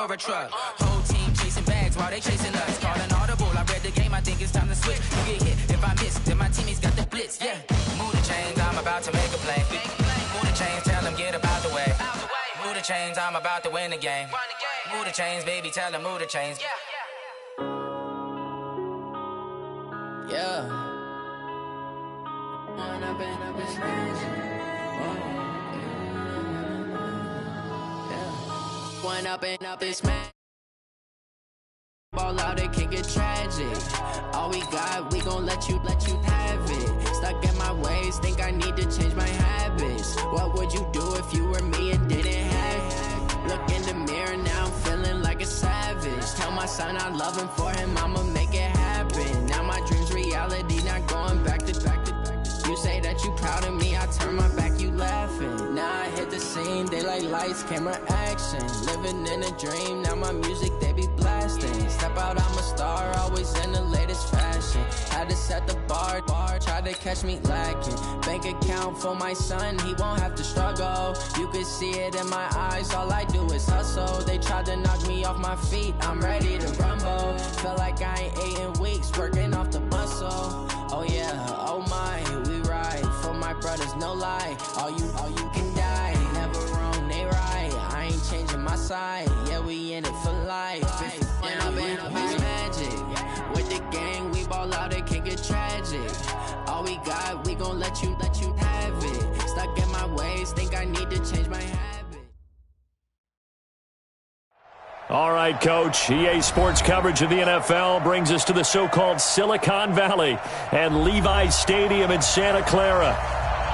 or a truck. Whole team chasing bags while they chasing us. Call an audible, I read the game, I think it's time to switch. You get hit if I miss, then my teammates got the blitz, yeah. Move the chains, I'm about to make a play. Move the chains, tell them get about the way. Move the chains, I'm about to win the game. Move the chains, baby, tell them move the chains. Yeah. One up and up this man. Ball out, it can get tragic. All we got, we gon' let you have it. Stuck in my ways, think I need to change my habits. What would you do if you were me and didn't have it? Look in the mirror, now I'm feeling like a savage. Tell my son I love him, for him I'ma make it happen. Now my dream's reality, not going back to. You say that you proud of me, I turn my back, you laughing. Now I hit the scene, they like lights, camera, action. Living in a dream, now my music, they be blasting. Step out, I'm a star, always in the latest fashion. Had to set the bar, try to catch me lacking. Bank account for my son, he won't have to struggle. You can see it in my eyes, all I do is hustle. They tried to knock me off my feet, I'm ready to rumble. Feel like I ain't ate in weeks, working off the muscle. Oh yeah, oh my, we ride for my brothers, no lie. All you can die, never wrong, they right. I ain't changing my side, yeah, we in it for life. And I've been up is magic. With the gang, we ball out, it can get tragic. All we got, we gon' let you have it. Stuck in my ways, think I need to change my habit. All right, Coach. EA Sports coverage of the NFL brings us to the so-called Silicon Valley and Levi's Stadium in Santa Clara.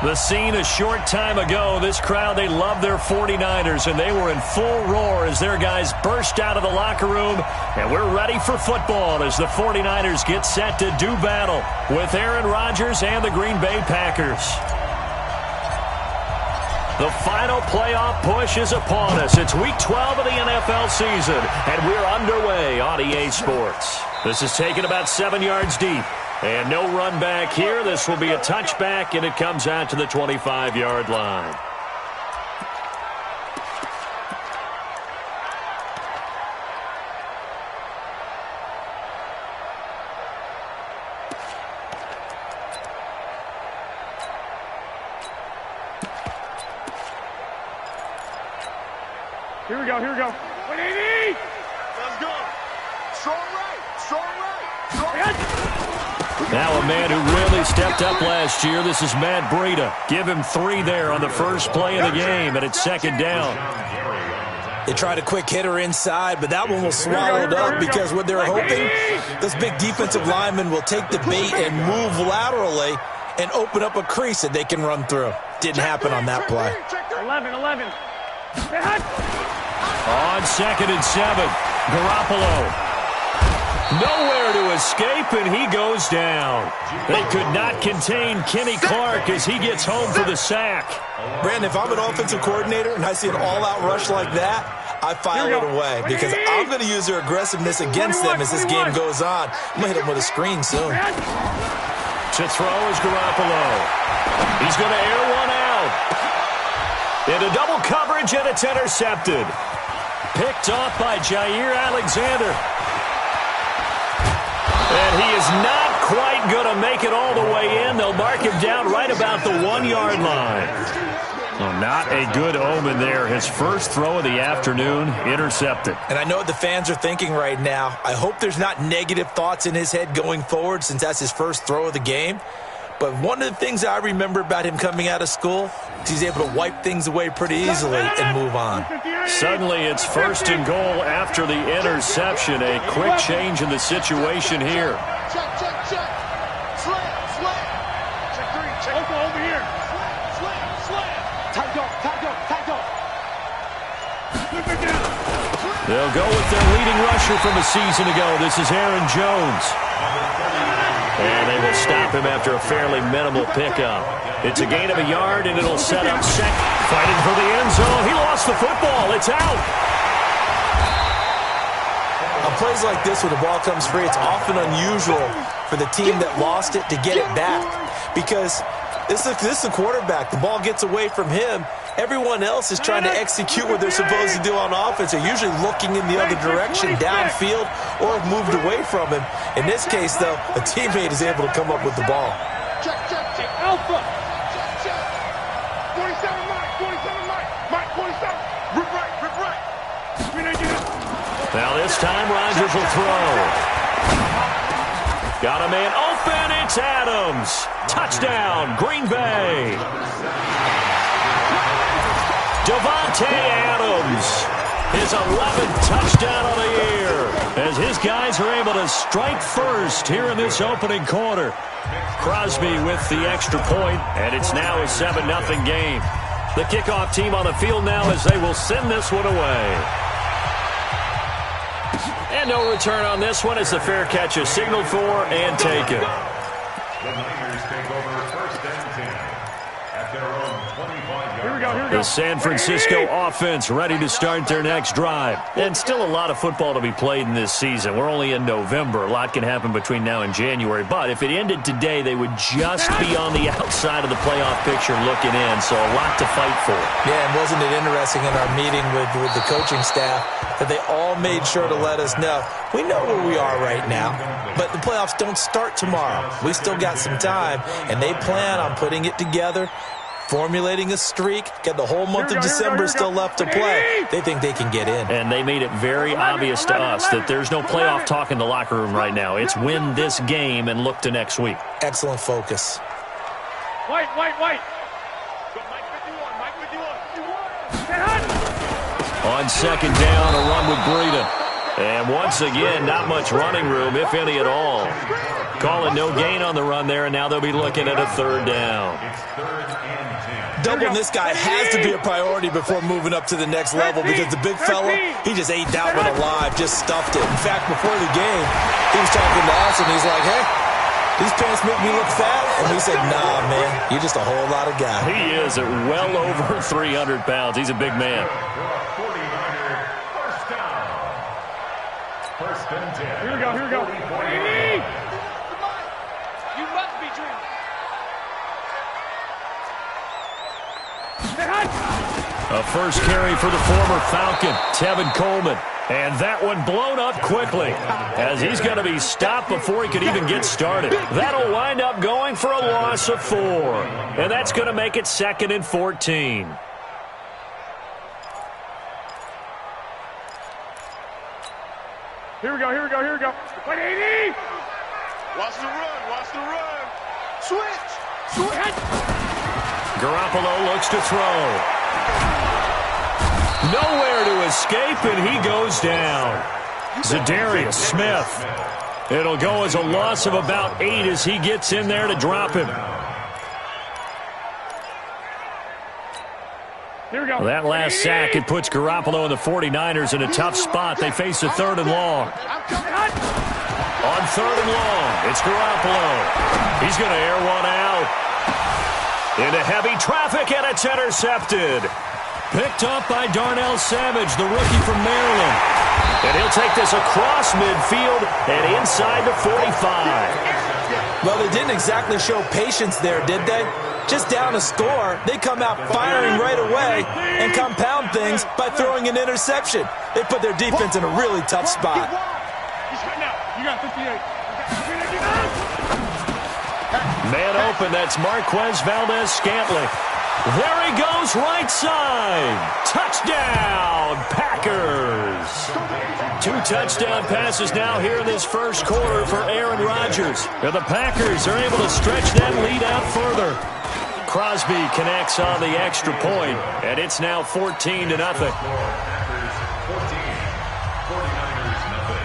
The scene a short time ago, this crowd, they love their 49ers, and they were in full roar as their guys burst out of the locker room. And we're ready for football as the 49ers get set to do battle with Aaron Rodgers and the Green Bay Packers. The final playoff push is upon us. It's Week 12 of the NFL season, and we're underway on EA Sports. This is taken about 7 yards deep, and no run back here. This will be a touchback, and it comes out to the 25-yard line. Here we go. 180! Let's go. Strong right. Now a man who really stepped up last year. This is Matt Breida. Give him 3 there on the first play of the game, and it's second down. They tried a quick hitter inside, but that one was swallowed up because what they're hoping, this big defensive lineman will take the bait and move laterally and open up a crease that they can run through. Didn't happen on that play. 11. On 2nd and 7, Garoppolo. Nowhere to escape, and he goes down. They could not contain Kenny Clark as he gets home for the sack. Brandon, if I'm an offensive coordinator and I see an all-out rush like that, I file it away because I'm going to use their aggressiveness against them as this game goes on. I'm going to hit them with a screen soon. To throw is Garoppolo. He's going to air one out. Into double coverage, and it's intercepted. Picked off by Jair Alexander. And he is not quite going to make it all the way in. They'll mark him down right about the 1-yard line. Well, not a good omen there. His first throw of the afternoon, intercepted. And I know what the fans are thinking right now. I hope there's not negative thoughts in his head going forward since that's his first throw of the game. But one of the things I remember about him coming out of school is he's able to wipe things away pretty easily and move on. Suddenly it's 1st and goal after the interception. A quick change in the situation here. Check. Slam. Check 3. Check over here. Slam. Tight up. They'll go with their leading rusher from a season ago. This is Aaron Jones. And they will stop him after a fairly minimal pickup. It's a gain of a yard, and it'll set up second. Fighting for the end zone. He lost the football. It's out. On plays like this where the ball comes free, it's often unusual for the team that lost it to get it back. Because this is a quarterback. The ball gets away from him, Everyone else is trying to execute what they're supposed to do on offense. They're usually looking in the other direction, downfield, or have moved away from him. In this case, though, a teammate is able to come up with the ball. Check, Alpha. Check. 47 Mike, 47 Mike. Mike, 47. Rip right. Now this time, Rodgers will throw. Got a man open. It's Adams. Touchdown, Green Bay. Davante Adams. His 11th touchdown of the year. As his guys are able to strike first here in this opening quarter. Crosby with the extra point, and it's now a 7-0 game. The kickoff team on the field now as they will send this one away. And no return on this one as the fair catch is signaled for and taken. The Niners take over first and 10 at their own 25-yard line. The San Francisco offense ready to start their next drive. And still a lot of football to be played in this season. We're only in November. A lot can happen between now and January. But if it ended today, they would just be on the outside of the playoff picture looking in. So a lot to fight for. Yeah, and wasn't it interesting in our meeting with the coaching staff that they all made sure to let us know, we know where we are right now, but the playoffs don't start tomorrow. We still got some time, and they plan on putting it together, formulating a streak, got the whole month of December still left to play. They think they can get in. And they made it very obvious to us that there's no playoff talk in the locker room right now. It's win this game and look to next week. Excellent focus. White. Mike 51. Get hot. On second down, a run with Breida. And once again, not much running room, if any at all. Calling no gain on the run there, and now they'll be looking at a third down. It's 3rd and 10. Doubling this guy has to be a priority before moving up to the next level because the big fella, he just ate that one alive, just stuffed it. In fact, before the game, he was talking to us, and he's like, hey, these pants make me look fat? And we said, nah, man, you're just a whole lot of guy. He is at well over 300 pounds. He's a big man. First and 10. Here we go. You must be dreaming. A first carry for the former Falcon, Tevin Coleman. And that one blown up quickly as he's going to be stopped before he could even get started. That'll wind up going for a loss of 4. And that's going to make it 2nd and 14. Here we go. 180. Watch the run. Switch. Garoppolo looks to throw. Nowhere to escape, and he goes down. Zadarius Smith. It'll go as a loss of about 8 as he gets in there to drop him. Here we go. That last sack, it puts Garoppolo and the 49ers in a tough spot. They face a 3rd and long. On 3rd and long, it's Garoppolo. He's going to air one out. Into heavy traffic, and it's intercepted. Picked up by Darnell Savage, the rookie from Maryland. And he'll take this across midfield and inside the 45. Well, they didn't exactly show patience there, did they? Just down a score, they come out firing right away and compound things by throwing an interception. They put their defense in a really tough spot. He's cutting out. You got 58. Man open, that's Marquez Valdez-Scantling. There he goes, right side. Touchdown, Packers. 2 touchdown passes now here in this first quarter for Aaron Rodgers. And the Packers are able to stretch that lead out further. Crosby connects on the extra point, and it's now 14-0. Packers 14, 49ers nothing.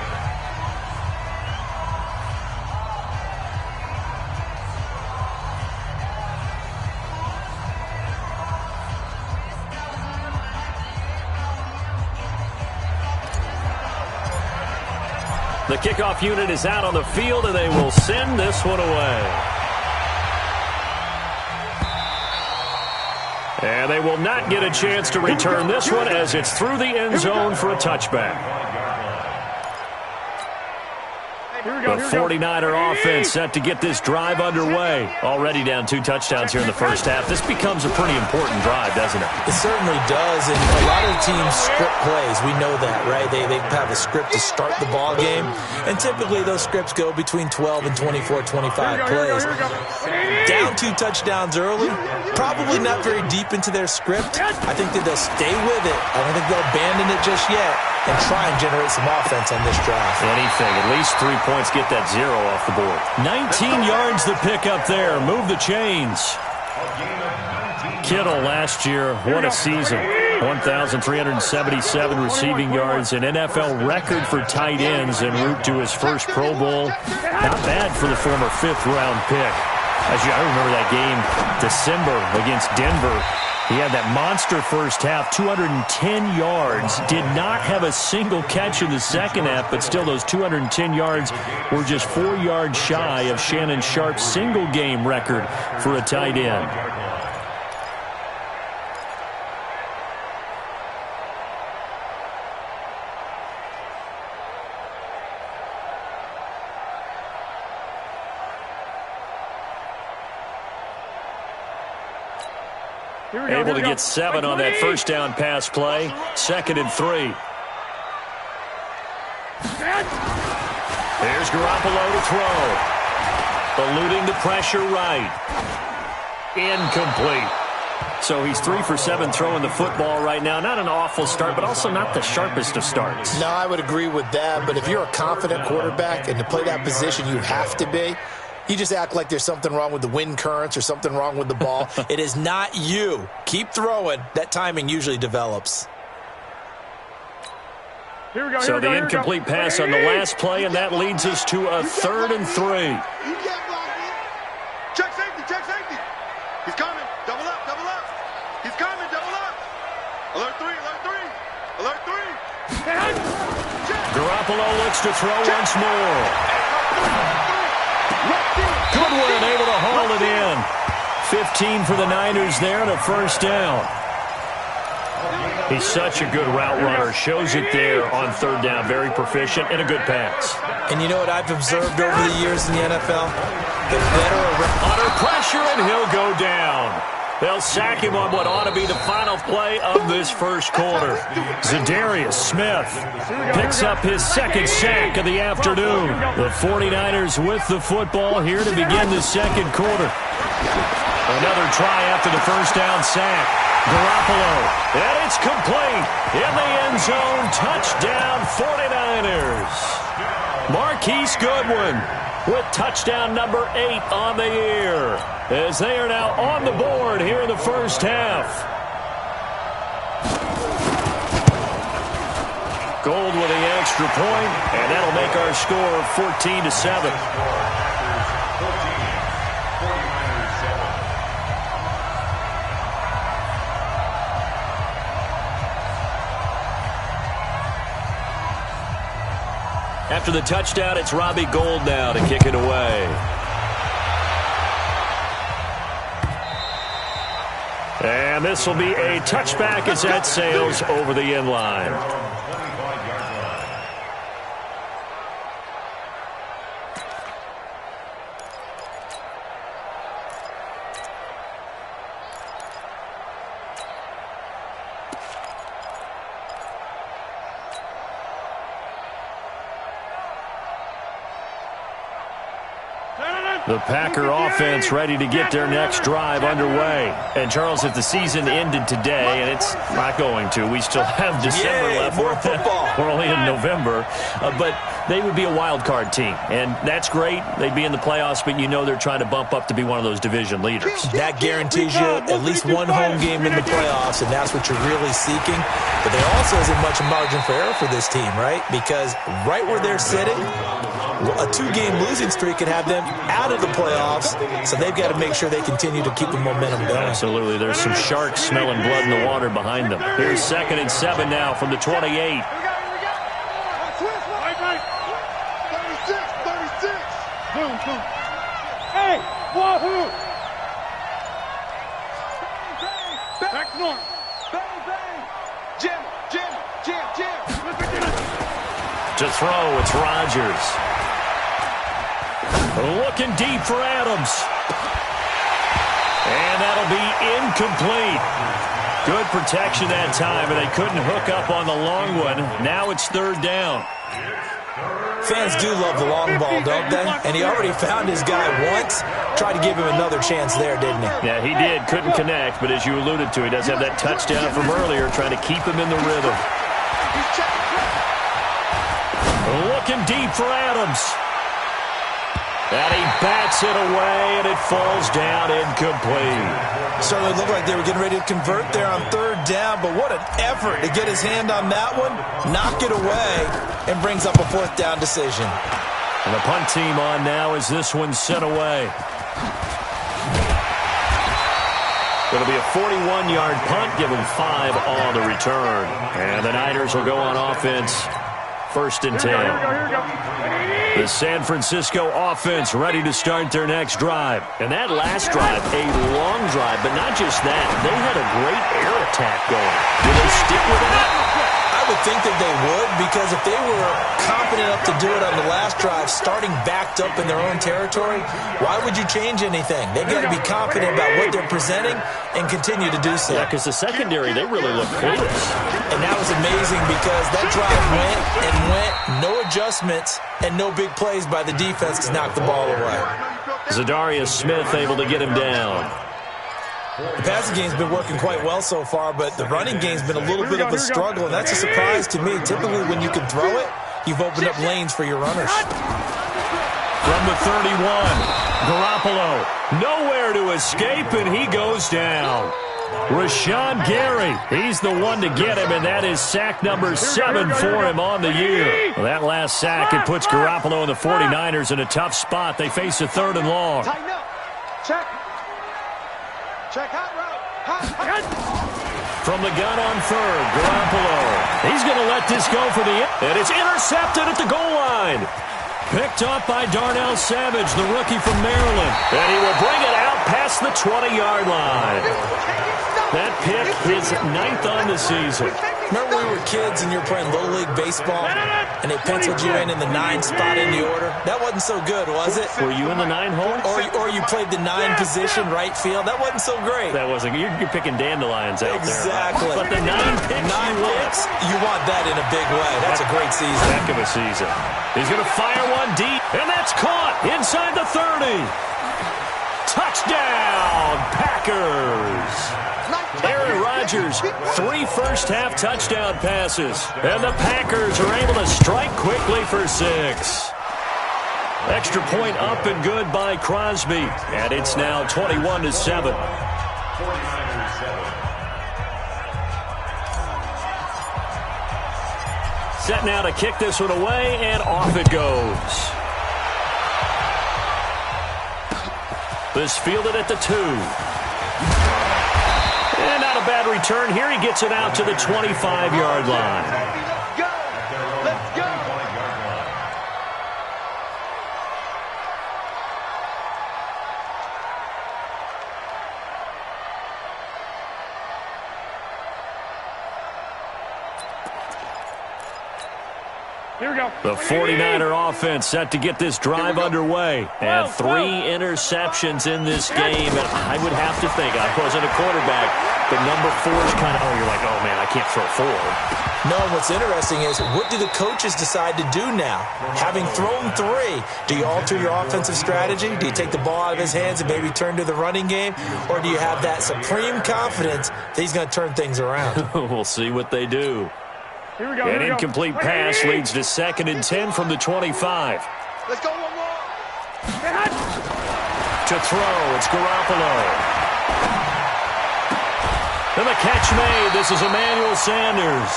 The kickoff unit is out on the field, and they will send this one away. And they will not get a chance to return this one as it's through the end zone for a touchback. The 49er offense set to get this drive underway. Already down 2 touchdowns here in the first half. This becomes a pretty important drive, doesn't it? It certainly does, and a lot of the teams script plays. We know that, right? They have a script to start the ball game, and typically those scripts go between 12 and 24, 25 plays. Down 2 touchdowns early, probably not very deep into their script. I think that they'll stay with it. I don't think they'll abandon it just yet and try and generate some offense on this drive. Anything. At least 3 points. Get that 0 off the board. 19 yards the pick up there. Move the chains. Kittle last year, what a season. 1,377 receiving yards, an NFL record for tight ends en route to his first Pro Bowl. Not bad for the former 5th-round pick. I remember that game, December, against Denver. He had that monster first half, 210 yards. Did not have a single catch in the second half, but still those 210 yards were just 4 yards shy of Shannon Sharpe's single-game record for a tight end. Able to get 7 on that first down pass play. 2nd and 3. Here's Garoppolo to throw. Eluding the pressure right. Incomplete. So he's 3 for 7 throwing the football right now. Not an awful start, but also not the sharpest of starts. No, I would agree with that. But if you're a confident quarterback and to play that position, you have to be. You just act like there's something wrong with the wind currents or something wrong with the ball. It is not you. Keep throwing. That timing usually develops. So the incomplete pass on the last play, and that leads us to a 3rd and 3. Check safety, check safety. He's coming. Double up, double up. He's coming, double up. Alert 3, alert 3. Alert 3. Garoppolo looks to throw once more. Goodwin able to haul it in. 15 for the Niners there and a first down. He's such a good route runner. Shows it there on 3rd down. Very proficient and a good pass. And you know what I've observed over the years in the NFL? The better under pressure, and he'll go down. They'll sack him on what ought to be the final play of this first quarter. Za'Darius Smith picks up his 2nd sack of the afternoon. The 49ers with the football here to begin the 2nd quarter. Another try after the first down sack. Garoppolo, and it's complete. In the end zone, touchdown 49ers. Marquise Goodwin with touchdown number 8 on the year, as they are now on the board here in the first half. Gold with the extra point, and that'll make our score 14-7. After the touchdown, it's Robbie Gould now to kick it away. And this will be a touchback as that sails over the end line. The Packer offense ready to get their next drive underway. And, Charles, if the season ended today, and it's not going to, we still have December left. More football. We're only in November. But they would be a wild card team. And that's great. They'd be in the playoffs, but you know they're trying to bump up to be one of those division leaders. That guarantees you at least one home game in the playoffs, and that's what you're really seeking. But there also isn't much margin for error for this team, right? Because right where they're sitting, a 2-game losing streak could have them out of the playoffs, so they've got to make sure they continue to keep the momentum going. Absolutely. There's some sharks smelling blood in the water behind them. Here's 2nd and 7 now from the 28. 36. Boom, boom. Hey, wahoo! Back north. Bang, bang. Jam, jam, jam, jam. To throw, it's Rodgers. Looking deep for Adams. And that'll be incomplete. Good protection that time, and they couldn't hook up on the long one. Now it's third down. Fans do love the long ball, don't they? And he already found his guy once. Tried to give him another chance there, didn't he? Yeah, he did. Couldn't connect, but as you alluded to, he does have that touchdown from earlier, trying to keep him in the rhythm. Looking deep for Adams. And he bats it away, and it falls down incomplete. Certainly looked like they were getting ready to convert there on third down, but what an effort to get his hand on that one, knock it away, and brings up a fourth down decision. And the punt team on now as this one's sent away. It'll be a 41-yard punt, give them 5 on the return. And the Niners will go on offense, 1st and 10. The San Francisco offense ready to start their next drive. And that last drive, a long drive, but not just that. They had a great air attack going. Will they stick with that? I would think that they would, because if they were confident enough to do it on the last drive, starting backed up in their own territory, why would you change anything? They've got to be confident about what they're presenting and continue to do so. Yeah, because the secondary, they really look clueless. And that was amazing because that drive went and went, no adjustments, and no big plays by the defense to knock the ball away. Zadarius Smith able to get him down. The passing game's been working quite well so far, but the running game's been a little bit of a struggle, and that's a surprise to me. Typically, when you can throw it, you've opened up lanes for your runners. From the 31, Garoppolo, nowhere to escape, and he goes down. Rashawn Gary, he's the one to get him, and that is sack number 7 for him on the year. Well, that last sack, it puts Garoppolo and the 49ers in a tough spot. They face a 3rd and long. Tighten up. Check. Check hot route. From the gun on 3rd, Garoppolo. He's going to let this go for the end. And it's intercepted at the goal line. Picked up by Darnell Savage, the rookie from Maryland. And he will bring it out past the 20-yard line. That pick is 9th on the season. Remember when we were kids and you were playing Little League Baseball and they penciled you in the 9 spot in the order? That wasn't so good, was it? Were you in the 9 hole? Or you played the 9 position, right field? That wasn't so great. That wasn't. You're picking dandelions out exactly. there. But the 9 picks, you want that in a big way. That's a great season. Heck of a season. He's going to fire one deep, and that's caught inside the 30. Touchdown, Packers. Aaron Rodgers, 3 first-half touchdown passes. And the Packers are able to strike quickly for 6. Extra point up and good by Crosby. And it's now 21-7. Set now to kick this one away, and off it goes. This fielded at the 2. And not a bad return here. He gets it out to the 25-yard line. Go! Let's go! Here we go. The 49er offense set to get this drive underway. And 3 interceptions in this game. And I would have to think, I wasn't a quarterback, but number 4 is kind of, you're like, oh, man, I can't throw 4. No, what's interesting is, what do the coaches decide to do now? Having thrown 3, do you alter your offensive strategy? Do you take the ball out of his hands and maybe turn to the running game? Or do you have that supreme confidence that he's going to turn things around? We'll see what they do. Here we go. An incomplete pass leads to 2nd and 10 from the 25. Let's go one more. To throw, it's Garoppolo. And the catch made. This is Emmanuel Sanders.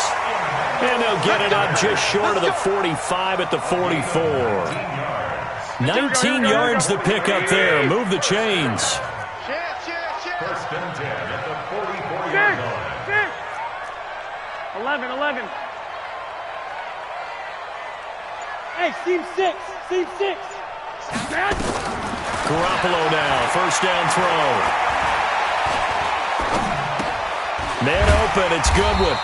And they'll get it up just short of the 45 at the 44. 19 yards the pick up there. Move the chains. First and 10 at the 44-yard line. 11. Hey, seam 6. Garoppolo now, first down throw. Man open, it's Goodwin.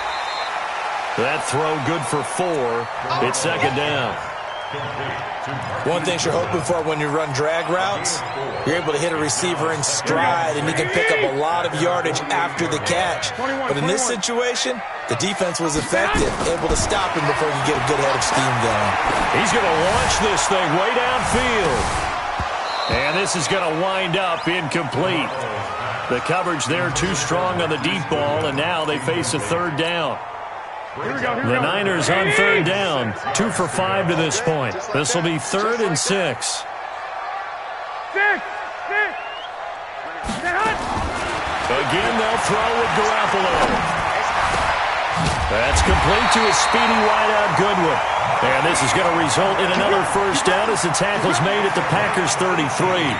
That throw good for 4. It's 2nd down. One thing you're hoping for when you run drag routes, you're able to hit a receiver in stride, and he can pick up a lot of yardage after the catch. But in this situation, the defense was effective, able to stop him before he could get a good head of steam going. He's going to launch this thing way downfield. And this is going to wind up incomplete. The coverage there too strong on the deep ball, and now they face a third down. The Niners on third down, 2 for 5 to this point. This will be 3rd and 6. Again, they'll throw with Garoppolo. That's complete to a speedy wideout Goodwin. And this is going to result in another first down as the tackle's made at the Packers' 33.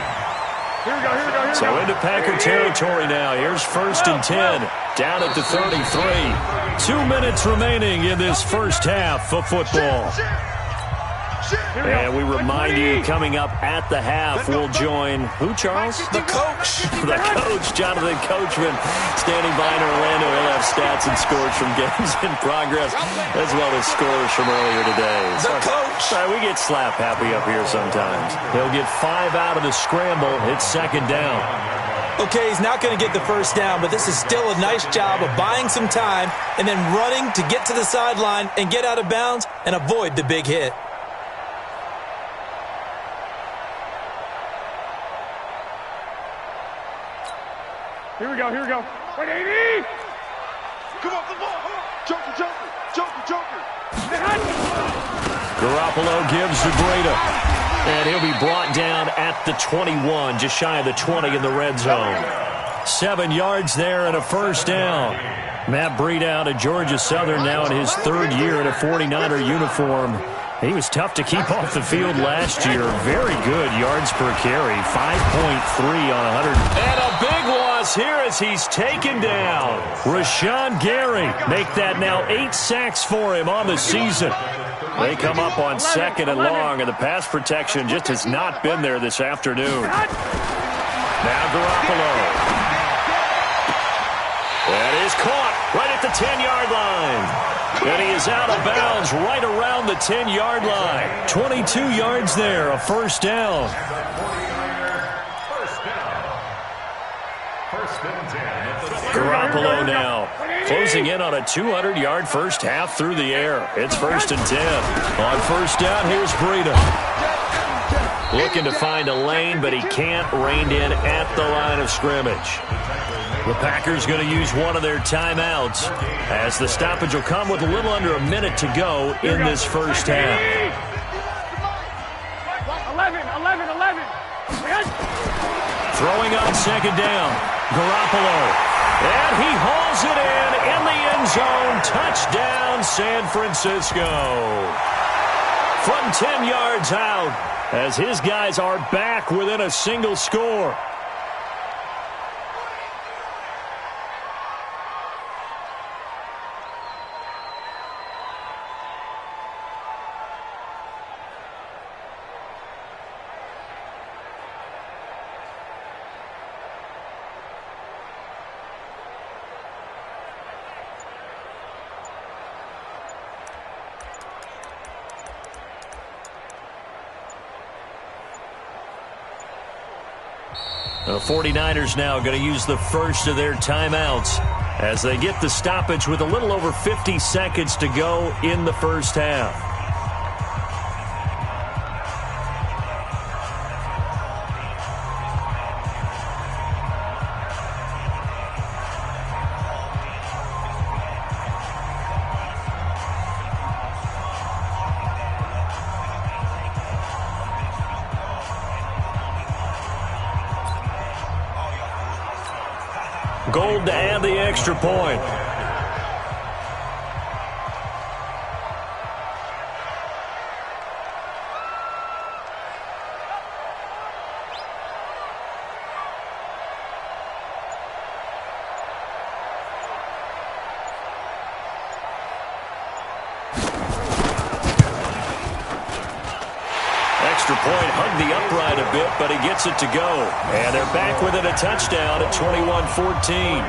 So into Packer territory now. Here's 1st and 10, down at the 33. 2 minutes remaining in this first half of football. And we remind you, coming up at the half, we'll join who, Charles? The coach. The coach, Jonathan Coachman, standing by in Orlando. He'll have stats and scores from games in progress, as well as scores from earlier today. The coach. We get slap happy up here sometimes. He'll get 5 out of the scramble. It's 2nd down. Okay, he's not going to get the first down, but this is still a nice job of buying some time and then running to get to the sideline and get out of bounds and avoid the big hit. Here we go. Wait, 80! Come on. Joker. Garoppolo gives to Breida. And he'll be brought down at the 21, just shy of the 20 in the red zone. 7 yards there and a first down. Matt Breida out of Georgia Southern, now in his 3rd year in a 49er uniform. He was tough to keep off the field last year. Very good yards per carry, 5.3 on 100. And a big loss here as he's taken down. Rashawn Gary make that now 8 sacks for him on the season. They come up on 2nd and long, and the pass protection just has not been there this afternoon. Now Garoppolo. That is caught right at the 10-yard line. And he is out of bounds right around the 10-yard line. 22 yards there, a first down. Garoppolo now closing in on a 200-yard first half through the air. It's 1st and 10. On first down, here's Breida. Looking to find a lane, but he can't rein in at the line of scrimmage. The Packers going to use one of their timeouts as the stoppage will come with a little under a minute to go in this first half. 11. Throwing on 2nd down, Garoppolo. And he hauls it in the end zone. Touchdown, San Francisco. From 10 yards out, as his guys are back within a single score. The 49ers now going to use the first of their timeouts as they get the stoppage with a little over 50 seconds to go in the first half. Gold to add the extra point. Extra point hugged the upright a bit, but he gets it to go. And they're back within a touchdown at 21-14.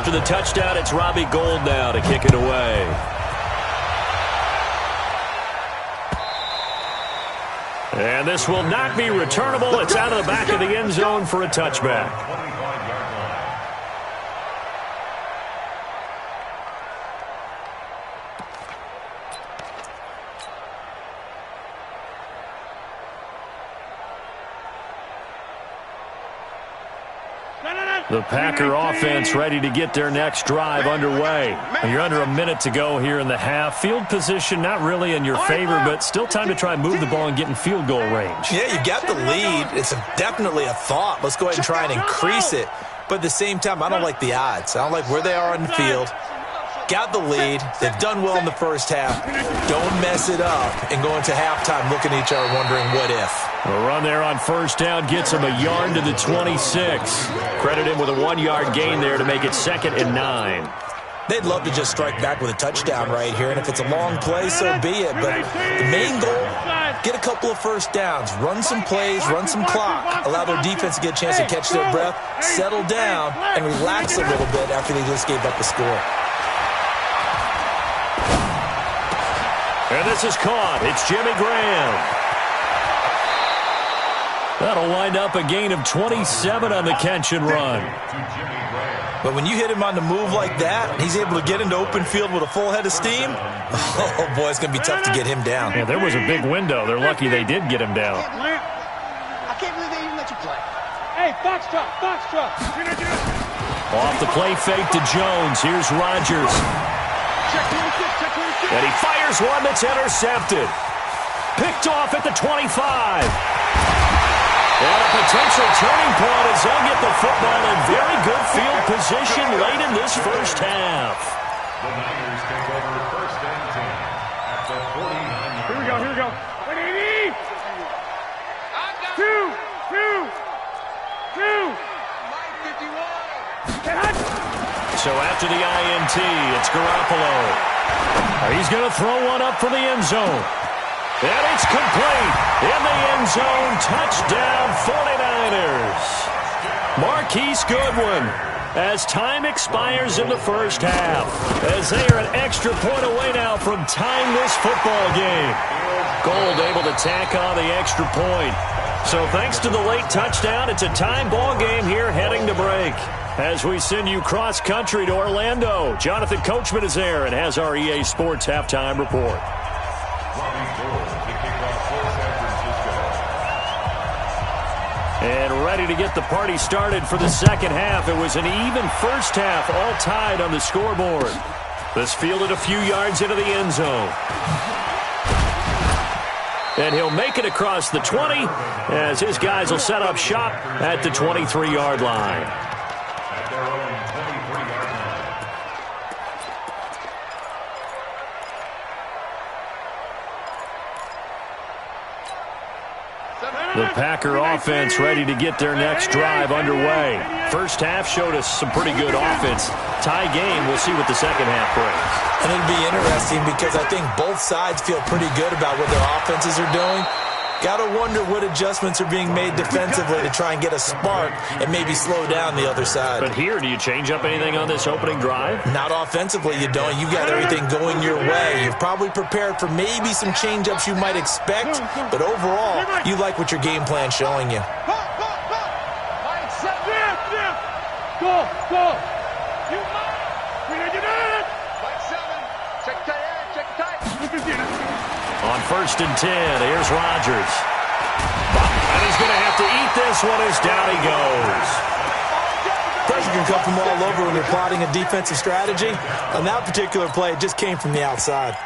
After the touchdown, it's Robbie Gould now to kick it away. And this will not be returnable. It's out of the back of the end zone for a touchback. The Packer offense ready to get their next drive underway. You're under a minute to go here in the half. Field position not really in your favor, but still time to try and move the ball and get in field goal range. Yeah, you got the lead. It's definitely a thought. Let's go ahead and try and increase it. But at the same time, I don't like the odds. I don't like where they are on the field. Got the lead. They've done well in the first half. Don't mess it up and go into halftime looking at each other wondering what if. A run there on first down gets him a yard to the 26. Credit him with a 1-yard gain there to make it 2nd and 9. They'd love to just strike back with a touchdown right here, and if it's a long play, so be it. But the main goal, get a couple of first downs, run some plays, run some clock, allow their defense to get a chance to catch their breath, settle down, and relax a little bit after they just gave up a score. And this is caught. It's Jimmy Graham. That'll wind up a gain of 27 on the catch and run. But when you hit him on the move like that, he's able to get into open field with a full head of steam, oh, boy, it's going to be tough to get him down. Yeah, there was a big window. They're lucky they did get him down. I can't believe they even let you play. Hey, Foxtrot, Foxtrot. Off the play fake to Jones. Here's Rodgers. And he fires one that's intercepted. Picked off at the 25. And a potential turning point as they'll get the football in very good field position late in this first half. The Niners take over 1st and 10 at the 49. Here we go, here we go. 180. 2. So after the INT, it's Garoppolo. He's going to throw one up for the end zone. And it's complete. In the end zone, touchdown 49ers. Marquise Goodwin as time expires in the first half. As they are an extra point away now from tying this football game. Gould able to tack on the extra point. So thanks to the late touchdown, it's a tie ball game here heading to break. As we send you cross-country to Orlando, Jonathan Coachman is there and has our EA Sports halftime report. And ready to get the party started for the second half. It was an even first half, all tied on the scoreboard. This fielded a few yards into the end zone. And he'll make it across the 20 as his guys will set up shop at the 23-yard line. At their own 23-yard line. The Packer offense ready to get their next drive underway. First half showed us some pretty good offense. Tie game, we'll see what the second half brings. And it'll be interesting because I think both sides feel pretty good about what their offenses are doing. Got to wonder what adjustments are being made defensively to try and get a spark and maybe slow down the other side. But here, do you change up anything on this opening drive? Not offensively, you don't. You got everything going your way. You've probably prepared for maybe some change-ups you might expect, but overall, you like what your game plan's showing you. Go. On 1st and 10, here's Rodgers. And he's going to have to eat this one as down he goes. Pressure can come from all over when you're plotting a defensive strategy. On that particular play, it just came from the outside.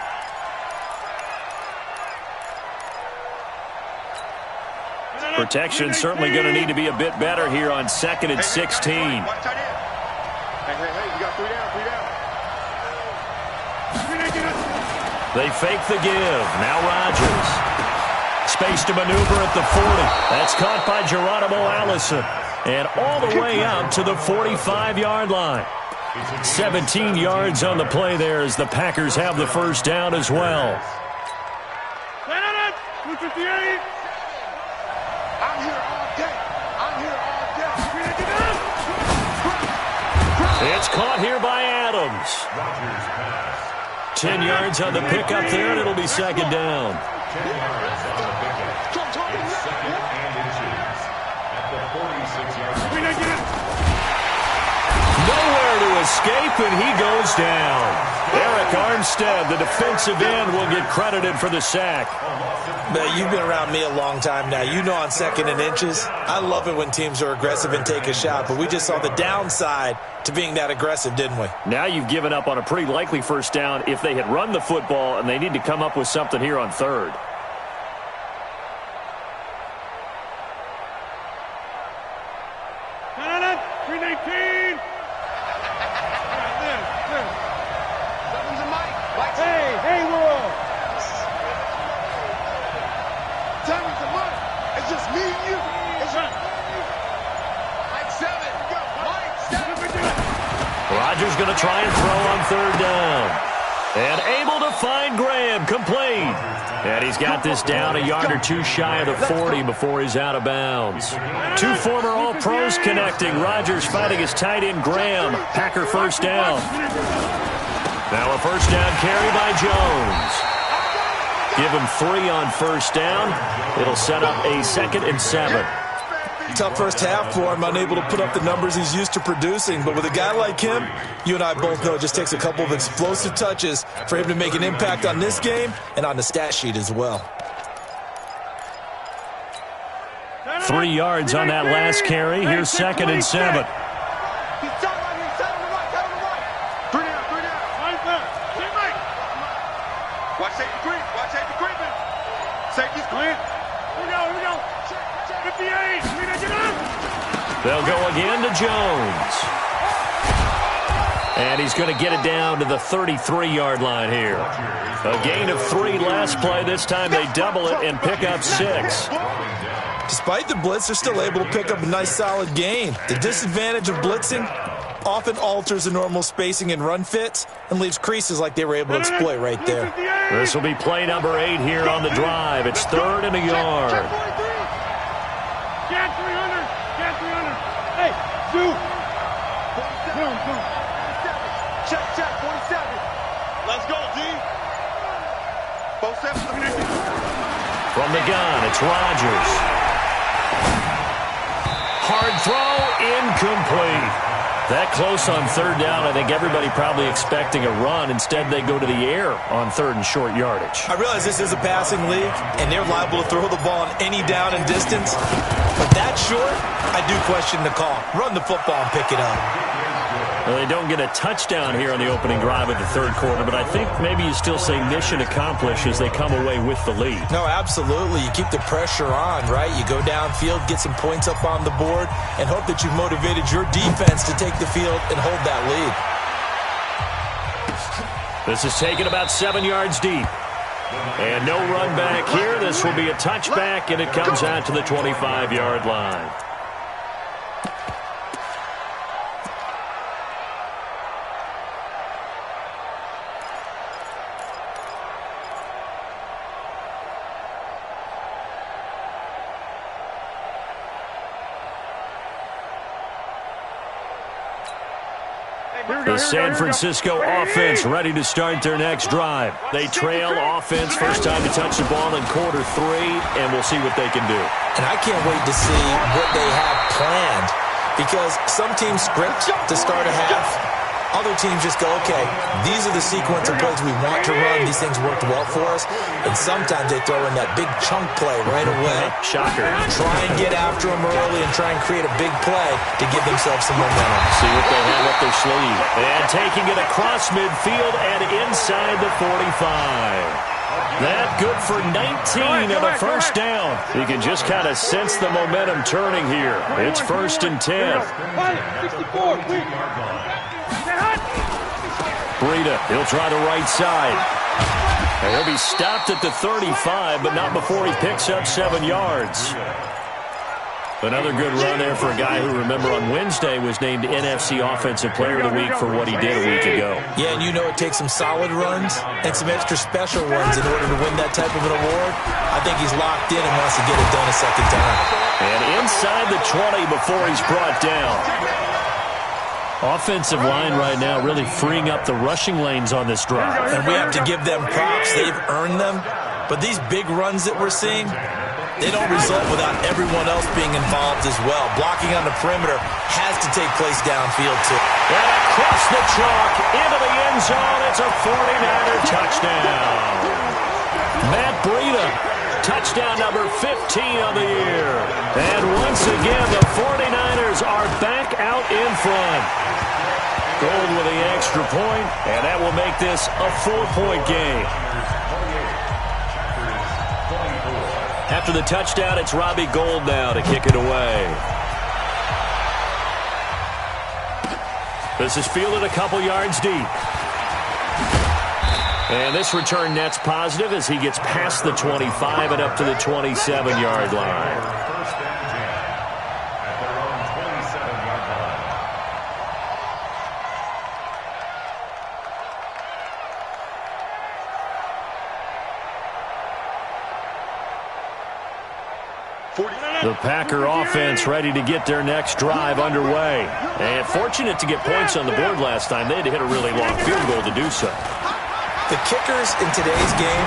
Protection certainly going to need to be a bit better here on 2nd and 16. Hey, you got 3 down. They fake the give. Now Rodgers. Space to maneuver at the 40. That's caught by Geronimo Allison. And all the way out to the 45-yard line. 17 yards on the play there as the Packers have the first down as well. It's caught here by Adams. 10 yards on the pickup there, and it'll be second down. 10 yards on the pickup. It's second and inches at the 46-yard line. Nowhere to escape, and he goes down. Eric Armstead, the defensive end, will get credited for the sack. Man, you've been around me a long time now. You know on second and inches, I love it when teams are aggressive and take a shot, but we just saw the downside to being that aggressive, didn't we? Now you've given up on a pretty likely first down if they had run the football, and they need to come up with something here on third. Rodgers going to try and throw on third down. And able to find Graham, complete. And he's got this down a yard or two shy of the 40 before he's out of bounds. Two former All-Pros connecting. Rodgers fighting his tight end Graham. Packer first down. Now a first down carry by Jones. Give him 3 on first down. It'll set up a 2nd and 7. Tough first half for him, unable to put up the numbers he's used to producing. But with a guy like him, you and I both know it just takes a couple of explosive touches for him to make an impact on this game and on the stat sheet as well. 3 yards on that last carry. Here's 2nd and 7. Watch safety creep. Watch safety creeping. Safety's clean. Here we go. 58. They'll go again to Jones. And he's going to get it down to the 33-yard line here. A gain of 3 last play. This time they double it and pick up 6. Despite the blitz, they're still able to pick up a nice, solid gain. The disadvantage of blitzing often alters the normal spacing and run fits and leaves creases like they were able to exploit right there. This will be play number 8 here on the drive. It's 3rd and a yard. Cat 300. Hey, shoot. Boom. Check, 47. Let's go, D. 47. From the gun, it's Rodgers. Hard throw, incomplete. That close on third down, I think everybody probably expecting a run. Instead, they go to the air on 3rd and short yardage. I realize this is a passing league, and they're liable to throw the ball on any down and distance. But that short, I do question the call. Run the football and pick it up. Well, they don't get a touchdown here on the opening drive of the 3rd quarter, but I think maybe you still say mission accomplished as they come away with the lead. No, absolutely. You keep the pressure on, right? You go downfield, get some points up on the board, and hope that you've motivated your defense to take the field and hold that lead. This is taken about 7 yards deep. And no run back here. This will be a touchback, and it comes out to the 25-yard line. The San Francisco offense ready to start their next drive. They trail offense, first time to touch the ball in quarter 3, and we'll see what they can do. And I can't wait to see what they have planned, because some teams script to start a half. Other teams just go, okay, these are the sequence of plays we want to run. These things worked well for us. And sometimes they throw in that big chunk play right away. Shocker. Try and get after them early and try and create a big play to give themselves some momentum. See what they have up their sleeve. And taking it across midfield and inside the 45. That good for 19 and a first down. You can just kind of sense the momentum turning here. It's 1st and 10. 64. Breida, he'll try the right side. And he'll be stopped at the 35, but not before he picks up 7 yards. Another good run there for a guy who, remember, on Wednesday was named NFC Offensive Player of the Week for what he did a week ago. Yeah, and you know it takes some solid runs and some extra special ones in order to win that type of an award. I think he's locked in and wants to get it done a second time. And inside the 20 before he's brought down. Offensive line right now really freeing up the rushing lanes on this drive. And we have to give them props. They've earned them. But these big runs that we're seeing, they don't result without everyone else being involved as well. Blocking on the perimeter has to take place downfield, too. And across the chalk, into the end zone, it's a 49er touchdown. Matt Breida, touchdown number 15 of the year. And once again, the 49ers are back out in front. Gold with the extra point, and that will make this a 4-point game. After the touchdown, it's Robbie Gould now to kick it away. This is fielded a couple yards deep. And this return net's positive as he gets past the 25 and up to the 27-yard line. The Packer offense ready to get their next drive underway. And fortunate to get points on the board last time. They had to hit a really long field goal to do so. The kickers in today's game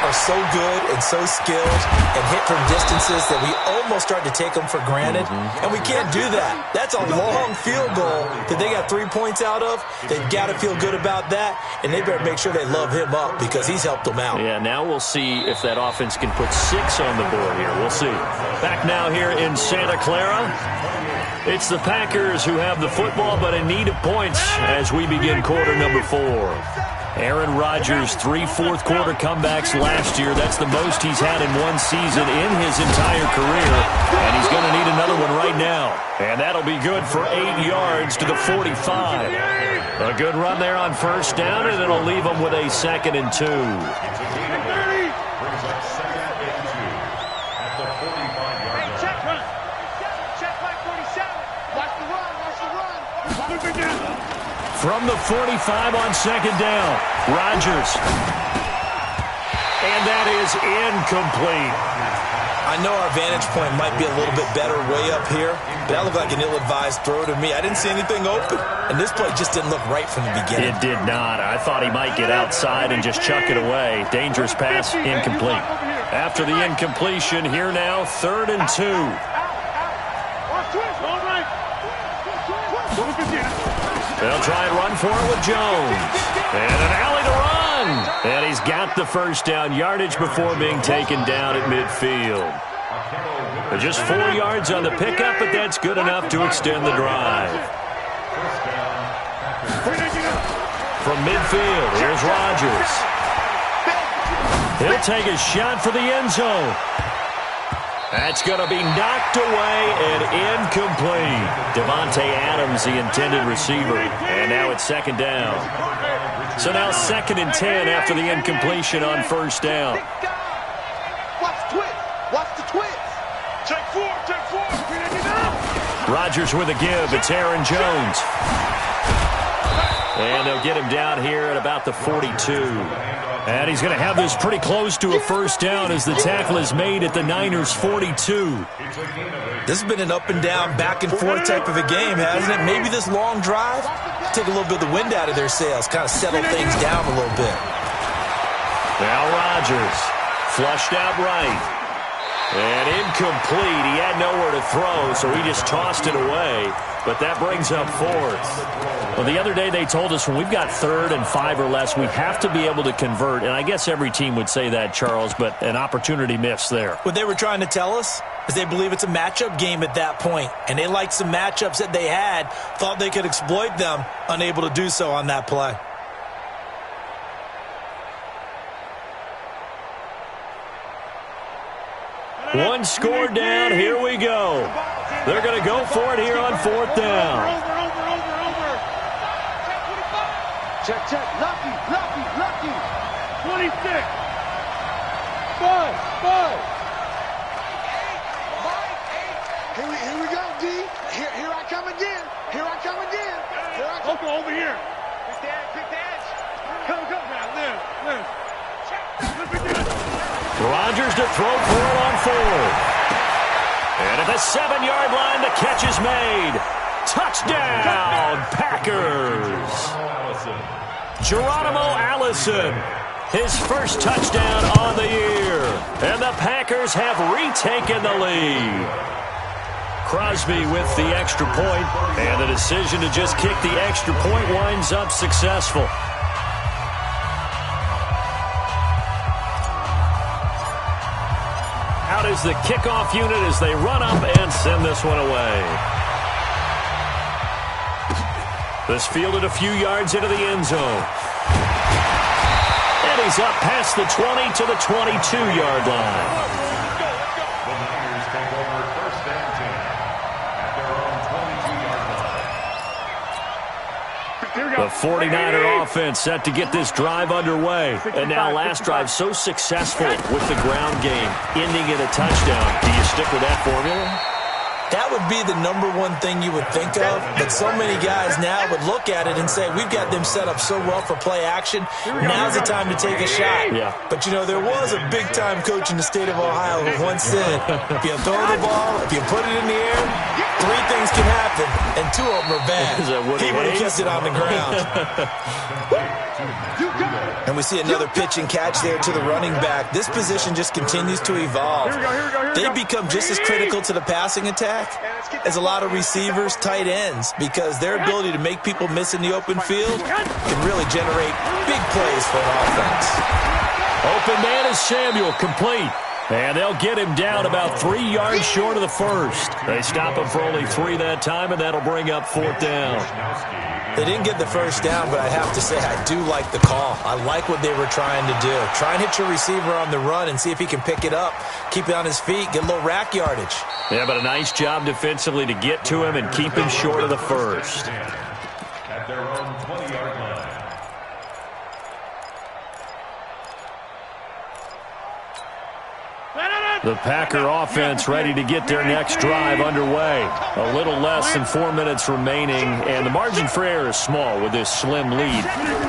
are so good and so skilled and hit from distances that we almost start to take them for granted. And we can't do that. That's a long field goal that they got 3 points out of. They've got to feel good about that, and they better make sure they love him up because he's helped them out. Yeah, now we'll see if that offense can put 6 on the board here. We'll see. Back now here in Santa Clara. It's the Packers who have the football, but in need of points as we begin quarter number 4. Aaron Rodgers, 3 fourth-quarter comebacks last year. That's the most he's had in one season in his entire career. And he's going to need another one right now. And that'll be good for 8 yards to the 45. A good run there on first down, and it'll leave him with a 2nd and 2. From the 45 on 2nd down, Rodgers. And that is incomplete. I know our vantage point might be a little bit better way up here, but that looked like an ill-advised throw to me. I didn't see anything open, and this play just didn't look right from the beginning. It did not. I thought he might get outside and just chuck it away. Dangerous pass, incomplete. After the incompletion, here now, 3rd and 2. They'll try and run for it with Jones. And an alley to run. And he's got the first down yardage before being taken down at midfield. Just 4 yards on the pickup, but that's good enough to extend the drive. From midfield, here's Rodgers. He'll take a shot for the end zone. That's going to be knocked away and incomplete. Devontae Adams, the intended receiver. And now it's 2nd down. So now 2nd and 10 after the incompletion on first down. Watch the twist. Watch the twist. Take 4, take 4. Rodgers with a give. It's Aaron Jones. And they'll get him down here at about the 42. And he's going to have this pretty close to a first down as the tackle is made at the Niners' 42. This has been an up-and-down, back-and-forth type of a game, hasn't it? Maybe this long drive, take a little bit of the wind out of their sails, kind of settle things down a little bit. Now Rodgers, flushed out right. And incomplete. He had nowhere to throw, so he just tossed it away. But that brings up 4th. Well, the other day they told us when we've got 3rd and 5 or less, we have to be able to convert. And I guess every team would say that, Charles, but an opportunity missed there. What they were trying to tell us is they believe it's a matchup game at that point. And they liked some matchups that they had, thought they could exploit them, unable to do so on that play. One score down. Here we go. They're going to go for it here on 4th down. Check, check. Lucky, lucky, lucky. 26. 5. Here we go, D. Here I come again. Here I come again. Here I come. Okay, over here. Pick the edge. Come now, Liz. Rodgers to throw for it on 4th. And at the 7-yard line, the catch is made. Touchdown, Packers. Geronimo Allison, his first touchdown on the year. And the Packers have retaken the lead. Crosby with the extra point, and the decision to just kick the extra point winds up successful. Out is the kickoff unit as they run up and send this one away. This fielded a few yards into the end zone. And he's up past the 20 to the 22-yard line. The Niners take over first and 10 at their own 22-yard line. The 49er offense set to get this drive underway. And now last drive so successful with the ground game, ending in a touchdown. Do you stick with that formula? That would be the number one thing you would think of, but so many guys now would look at it and say, we've got them set up so well for play action, now's the time to take a shot. Yeah. But, you know, there was a big-time coach in the state of Ohio who once said, if you throw the ball, if you put it in the air, 3 things can happen, and 2 of them are bad. He would have kept it on the ground. And we see another pitch and catch there to the running back. This position just continues to evolve. They become just as critical to the passing attack as a lot of receivers, tight ends, because their ability to make people miss in the open field can really generate big plays for an offense. Open man is Samuel, complete. And they'll get him down about 3 yards short of the first. They stop him for only 3 that time, and that'll bring up 4th down. They didn't get the first down, but I have to say I do like the call. I like what they were trying to do. Try and hit your receiver on the run and see if he can pick it up, keep it on his feet, get a little rack yardage. Yeah, but a nice job defensively to get to him and keep him short of the first. At their own 20-yard line. The Packer offense ready to get their next drive underway. A little less than 4 minutes remaining, and the margin for error is small with this slim lead.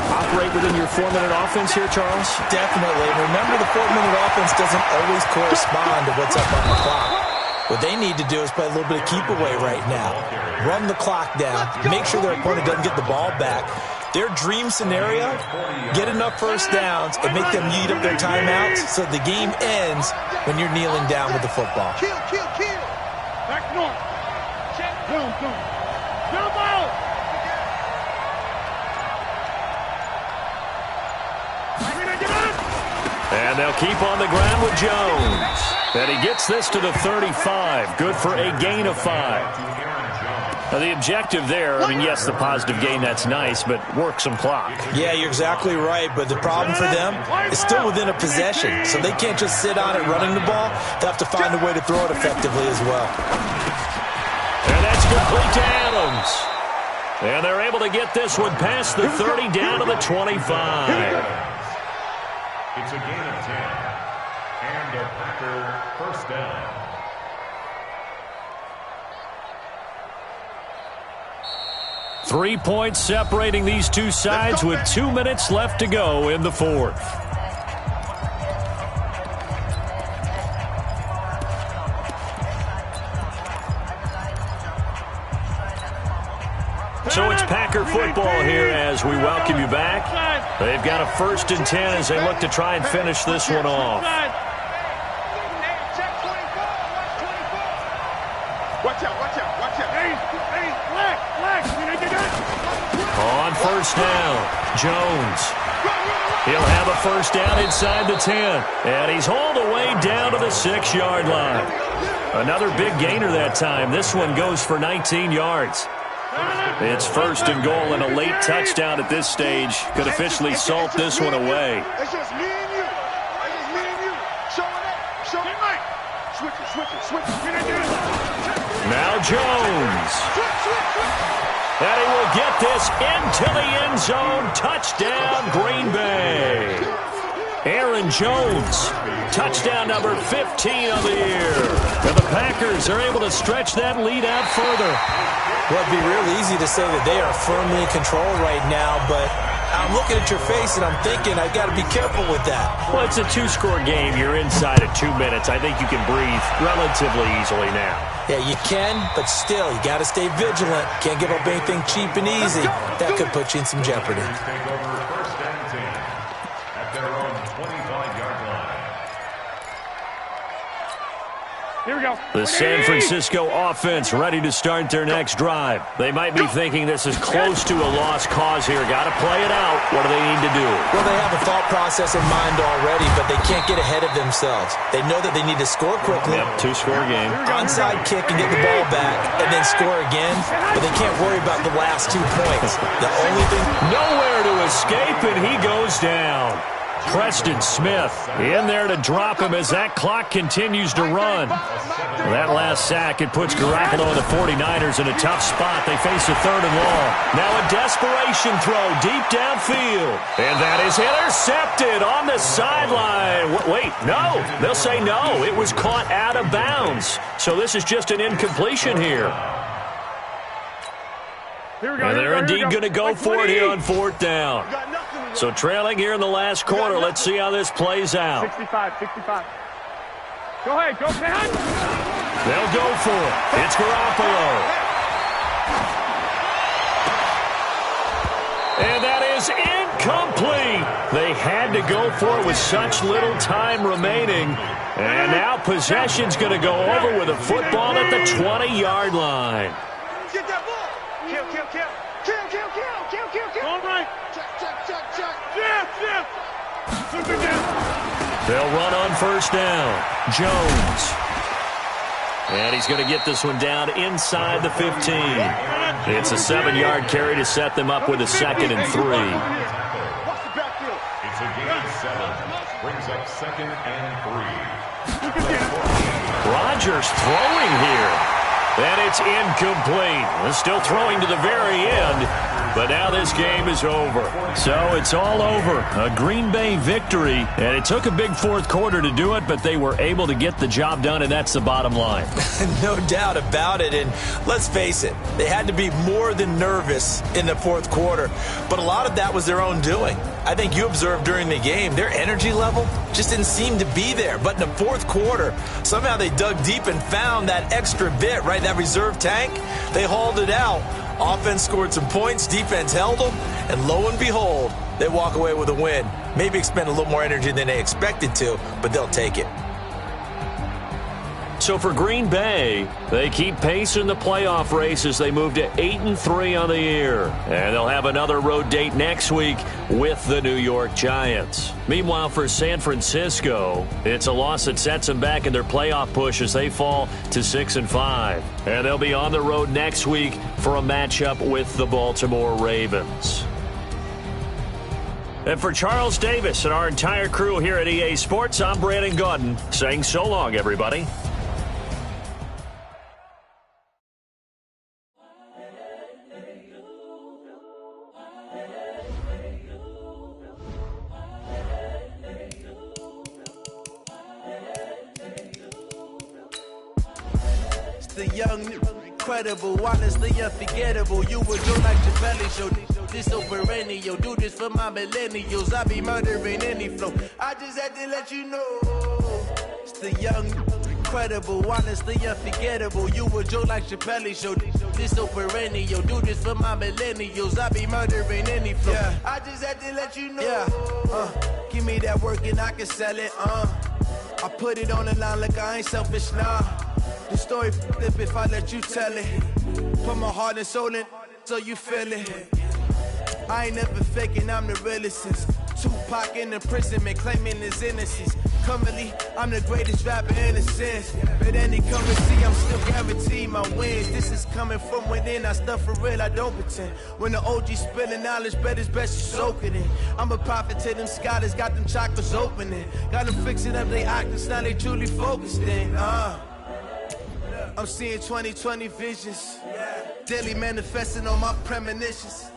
Operate within your 4-minute offense here, Charles? Definitely. Remember, the 4-minute offense doesn't always correspond to what's up on the clock. What they need to do is play a little bit of keep away right now. Run the clock down. Make sure their opponent doesn't get the ball back. Their dream scenario, get enough first downs and make them eat up their timeouts so the game ends when you're kneeling down with the football. Kill. Back north. Boom. Jump out. And they'll keep on the ground with Jones. And he gets this to the 35. Good for a gain of 5. Now, the objective there, I mean, yes, the positive gain, that's nice, but work some clock. Yeah, you're exactly right, but the problem for them is still within a possession, so they can't just sit on it running the ball. They have to find a way to throw it effectively as well. And that's complete to Adams. And they're able to get this one past the 30 down to the 25. It's a gain of 10. And a Packer first down. Three points separating these two sides with 2 minutes left to go in the 4th. So it's Packer football here as we welcome you back. They've got a 1st and 10 as they look to try and finish this one off. Watch out. On 1st down, Jones. He'll have a 1st down inside the 10. And he's hauled away down to the 6-yard line. Another big gainer that time. This one goes for 19 yards. It's 1st and goal, and a late touchdown at this stage could officially salt this one away. It's just me and you. Show it. Switch it. Now Jones. And he will get this into the end zone. Touchdown, Green Bay. Aaron Jones, touchdown number 15 of the year. And the Packers are able to stretch that lead out further. Well, it'd be real easy to say that they are firmly in control right now, but I'm looking at your face, and I'm thinking I've got to be careful with that. Well, it's a 2-score game. You're inside of 2 minutes. I think you can breathe relatively easily now. Yeah, you can, but still, you got to stay vigilant. Can't give up anything cheap and easy. That could put you in some jeopardy. Take over first and 10 at their own 25-yard line. Here we go. The San Francisco offense ready to start their next drive. They might be thinking this is close to a lost cause here. Got to play it out. What do they need to do? Well, they have a thought process in mind already, but they can't get ahead of themselves. They know that they need to score quickly. Yep, 2-score game. Onside kick and get the ball back, and then score again, but they can't worry about the last 2 points. The only thing... Nowhere to escape, and he goes down. Preston Smith in there to drop him as that clock continues to run. That last sack, it puts Garoppolo and the 49ers in a tough spot. They face a 3rd and long. Now a desperation throw deep downfield. And that is intercepted on the sideline. Wait, no. They'll say no. It was caught out of bounds. So this is just an incompletion here. And they're indeed going to go for it here on 4th down. So trailing here in the last quarter. Let's see how this plays out. 65. Go ahead, go, man. They'll go for it. It's Garoppolo. And that is incomplete. They had to go for it with such little time remaining. And now possession's going to go over with a football at the 20-yard line. Get that ball. Kill. All right. Check. Yeah. They'll run on 1st down. Jones. And he's going to get this one down inside the 15. It's a 7-yard carry to set them up with a 2nd and 3. It's a gain of 7. Brings up 2nd and 3. Rodgers throwing here. And it's incomplete. They're still throwing to the very end. But now this game is over. So it's all over. A Green Bay victory. And it took a big 4th quarter to do it, but they were able to get the job done, and that's the bottom line. No doubt about it. And let's face it, they had to be more than nervous in the 4th quarter. But a lot of that was their own doing. I think you observed during the game, their energy level just didn't seem to be there. But in the 4th quarter, somehow they dug deep and found that extra bit, right, that reserve tank. They hauled it out. Offense scored some points, defense held them, and lo and behold, they walk away with a win. Maybe expend a little more energy than they expected to, but they'll take it. So for Green Bay, they keep pace in the playoff race as they move to 8-3 on the year. And they'll have another road date next week with the New York Giants. Meanwhile, for San Francisco, it's a loss that sets them back in their playoff push as they fall to 6-5. And they'll be on the road next week for a matchup with the Baltimore Ravens. And for Charles Davis and our entire crew here at EA Sports, I'm Brandon Gaudin saying so long, everybody. The young, incredible, honestly unforgettable. You would do like Chappelle Show. This so perennial. Do this for my millennials. I be murdering any flow. I just had to let you know. It's the young, incredible, honestly unforgettable. You would do like Chappelle Show. This so perennial. Do this for my millennials. I be murdering any flow. Yeah. I just had to let you know. Yeah. Give me that work and I can sell it. I put it on the line like I ain't selfish, nah. The story flip if I let you tell it. Put my heart and soul in so you feel it. I ain't never faking, I'm the realest since Tupac in imprisonment, claiming his innocence. Currently, I'm the greatest rapper in a sense. But any currency, I'm still guaranteed my wins. This is coming from within, I stuff for real, I don't pretend. When the OG spilling knowledge, bet it's best you soak it in. I'm a prophet to them scholars, got them chakras opening. Got them fixing up they octaves, now they truly focused in. I'm seeing 2020 visions. Daily manifesting on my premonitions.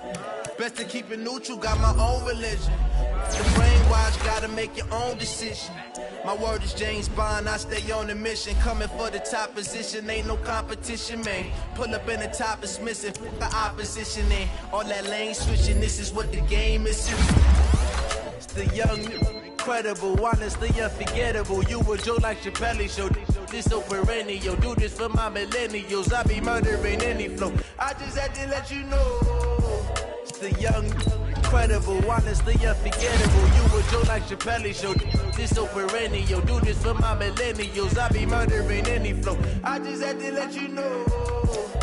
Best to keep it neutral, got my own religion. The brainwash, gotta make your own decision. My word is James Bond, I stay on a mission. Coming for the top position, ain't no competition, man. Pull up in the top is missing, the opposition in. All that lane switching, this is what the game is. It's the young, incredible, honestly unforgettable. You a Joe like Chappelle show. This so perennial, do this for my millennials. I be murdering any flow. I just had to let you know. It's the young, incredible, honestly unforgettable. You a Joe like Chappelle show. This so perennial, do this for my millennials. I be murdering any flow. I just had to let you know.